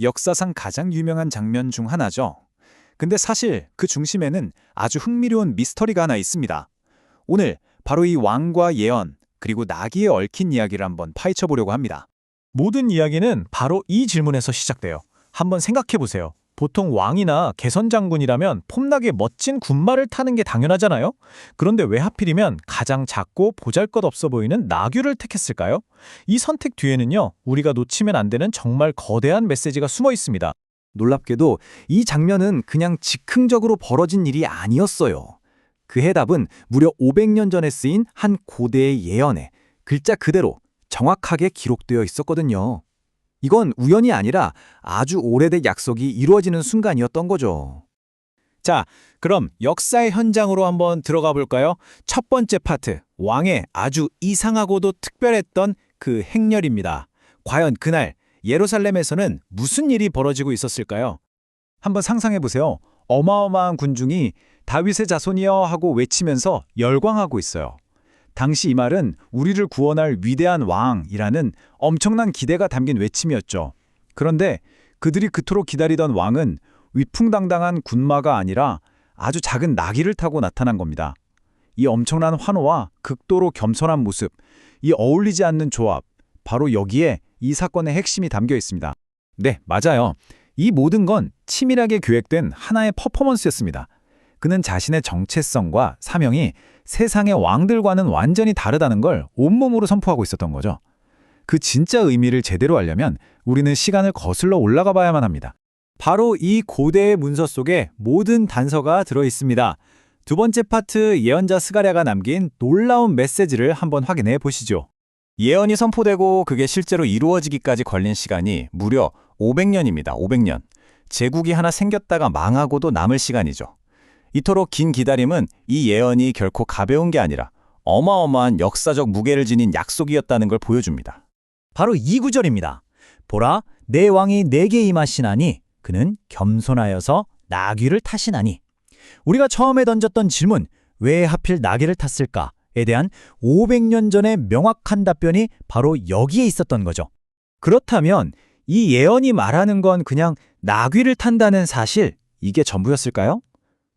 역사상 가장 유명한 장면 중 하나죠. 근데 사실 그 중심에는 아주 흥미로운 미스터리가 하나 있습니다. 오늘 바로 이 왕과 예언, 그리고 나귀에 얽힌 이야기를 한번 파헤쳐 보려고 합니다. 모든 이야기는 바로 이 질문에서 시작돼요. 한번 생각해 보세요. 보통 왕이나 개선장군이라면 폼나게 멋진 군마를 타는 게 당연하잖아요? 그런데 왜 하필이면 가장 작고 보잘것없어 보이는 나귀를 택했을까요? 이 선택 뒤에는요, 우리가 놓치면 안 되는 정말 거대한 메시지가 숨어 있습니다. 놀랍게도 이 장면은 그냥 즉흥적으로 벌어진 일이 아니었어요. 그 해답은 무려 500년 전에 쓰인 한 고대의 예언에 글자 그대로 정확하게 기록되어 있었거든요. 이건 우연이 아니라 아주 오래된 약속이 이루어지는 순간이었던 거죠. 자, 그럼 역사의 현장으로 한번 들어가 볼까요? 첫 번째 파트, 왕의 아주 이상하고도 특별했던 그 행렬입니다. 과연 그날 예루살렘에서는 무슨 일이 벌어지고 있었을까요? 한번 상상해 보세요. 어마어마한 군중이 다윗의 자손이여 하고 외치면서 열광하고 있어요. 당시 이 말은 우리를 구원할 위대한 왕이라는 엄청난 기대가 담긴 외침이었죠. 그런데 그들이 그토록 기다리던 왕은 위풍당당한 군마가 아니라 아주 작은 나귀를 타고 나타난 겁니다. 이 엄청난 환호와 극도로 겸손한 모습, 이 어울리지 않는 조합, 바로 여기에 이 사건의 핵심이 담겨 있습니다. 네, 맞아요. 이 모든 건 치밀하게 기획된 하나의 퍼포먼스였습니다. 그는 자신의 정체성과 사명이 세상의 왕들과는 완전히 다르다는 걸 온몸으로 선포하고 있었던 거죠. 그 진짜 의미를 제대로 알려면 우리는 시간을 거슬러 올라가 봐야만 합니다. 바로 이 고대의 문서 속에 모든 단서가 들어 있습니다. 두 번째 파트 예언자 스가랴가 남긴 놀라운 메시지를 한번 확인해 보시죠. 예언이 선포되고 그게 실제로 이루어지기까지 걸린 시간이 무려 500년입니다. 500년. 제국이 하나 생겼다가 망하고도 남을 시간이죠. 이토록 긴 기다림은 이 예언이 결코 가벼운 게 아니라 어마어마한 역사적 무게를 지닌 약속이었다는 걸 보여줍니다. 바로 이 구절입니다. 보라, 내 왕이 내게 임하시나니 그는 겸손하여서 나귀를 타시나니. 우리가 처음에 던졌던 질문, 왜 하필 나귀를 탔을까에 대한 500년 전의 명확한 답변이 바로 여기에 있었던 거죠. 그렇다면 이 예언이 말하는 건 그냥 나귀를 탄다는 사실, 이게 전부였을까요?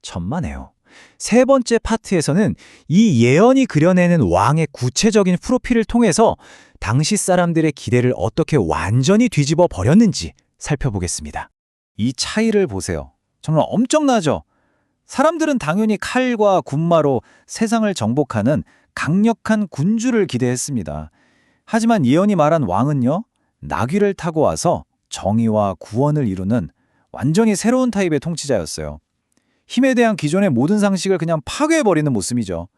천만에요. 세 번째 파트에서는 이 예언이 그려내는 왕의 구체적인 프로필을 통해서 당시 사람들의 기대를 어떻게 완전히 뒤집어 버렸는지 살펴보겠습니다. 이 차이를 보세요. 정말 엄청나죠? 사람들은 당연히 칼과 군마로 세상을 정복하는 강력한 군주를 기대했습니다. 하지만 예언이 말한 왕은요, 나귀를 타고 와서 정의와 구원을 이루는 완전히 새로운 타입의 통치자였어요. 힘에 대한 기존의 모든 상식을 그냥 파괴해버리는 모습이죠.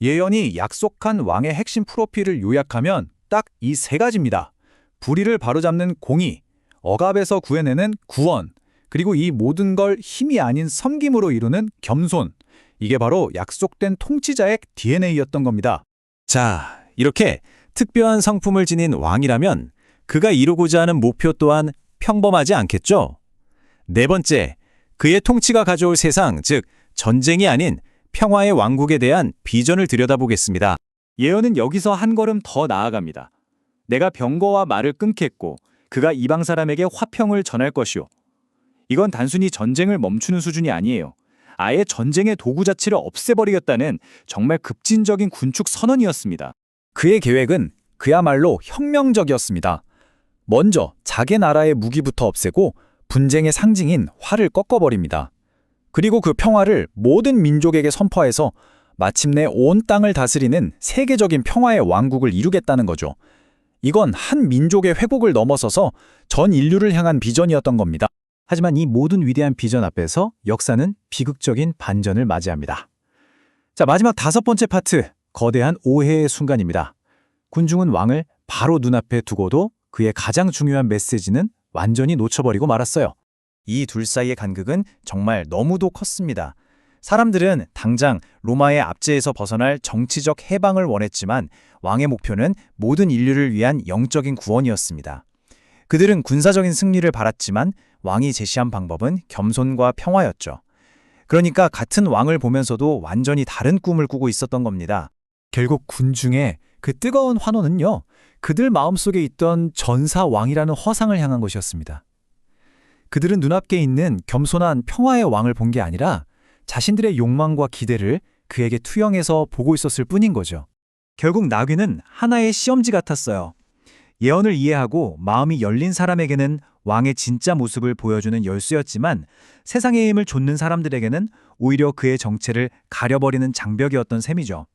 예언이 약속한 왕의 핵심 프로필을 요약하면 딱 이 세 가지입니다. 불의를 바로잡는 공의, 억압에서 구해내는 구원, 그리고 이 모든 걸 힘이 아닌 섬김으로 이루는 겸손. 이게 바로 약속된 통치자의 DNA였던 겁니다. 자, 이렇게 특별한 성품을 지닌 왕이라면 그가 이루고자 하는 목표 또한 평범하지 않겠죠? 네 번째, 그의 통치가 가져올 세상, 즉 전쟁이 아닌 평화의 왕국에 대한 비전을 들여다보겠습니다. 예언은 여기서 한 걸음 더 나아갑니다. 내가 병거와 말을 끊겠고 그가 이방 사람에게 화평을 전할 것이요. 이건 단순히 전쟁을 멈추는 수준이 아니에요. 아예 전쟁의 도구 자체를 없애버리겠다는 정말 급진적인 군축 선언이었습니다. 그의 계획은 그야말로 혁명적이었습니다. 먼저 자기 나라의 무기부터 없애고 분쟁의 상징인 활을 꺾어버립니다. 그리고 그 평화를 모든 민족에게 선포해서 마침내 온 땅을 다스리는 세계적인 평화의 왕국을 이루겠다는 거죠. 이건 한 민족의 회복을 넘어서서 전 인류를 향한 비전이었던 겁니다. 하지만 이 모든 위대한 비전 앞에서 역사는 비극적인 반전을 맞이합니다. 자, 마지막 다섯 번째 파트, 거대한 오해의 순간입니다. 군중은 왕을 바로 눈앞에 두고도 그의 가장 중요한 메시지는 완전히 놓쳐버리고 말았어요. 이 둘 사이의 간극은 정말 너무도 컸습니다. 사람들은 당장 로마의 압제에서 벗어날 정치적 해방을 원했지만 왕의 목표는 모든 인류를 위한 영적인 구원이었습니다. 그들은 군사적인 승리를 바랐지만 왕이 제시한 방법은 겸손과 평화였죠. 그러니까 같은 왕을 보면서도 완전히 다른 꿈을 꾸고 있었던 겁니다. 결국 군중의 그 뜨거운 환호는요, 그들 마음속에 있던 전사 왕이라는 허상을 향한 것이었습니다. 그들은 눈앞에 있는 겸손한 평화의 왕을 본 게 아니라 자신들의 욕망과 기대를 그에게 투영해서 보고 있었을 뿐인 거죠. 결국 나귀는 하나의 시험지 같았어요. 예언을 이해하고 마음이 열린 사람에게는 왕의 진짜 모습을 보여주는 열쇠였지만 세상의 힘을 좇는 사람들에게는 오히려 그의 정체를 가려버리는 장벽이었던 셈이죠.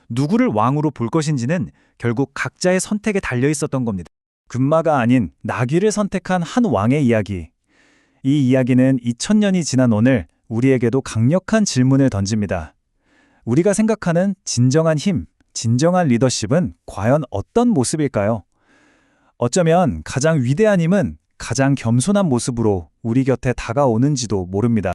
누구를 왕으로 볼 것인지는 결국 각자의 선택에 달려 있었던 겁니다. 군마가 아닌 나귀를 선택한 한 왕의 이야기. 이 이야기는 2000년이 지난 오늘 우리에게도 강력한 질문을 던집니다. 우리가 생각하는 진정한 힘, 진정한 리더십은 과연 어떤 모습일까요? 어쩌면 가장 위대한 힘은 가장 겸손한 모습으로 우리 곁에 다가오는지도 모릅니다.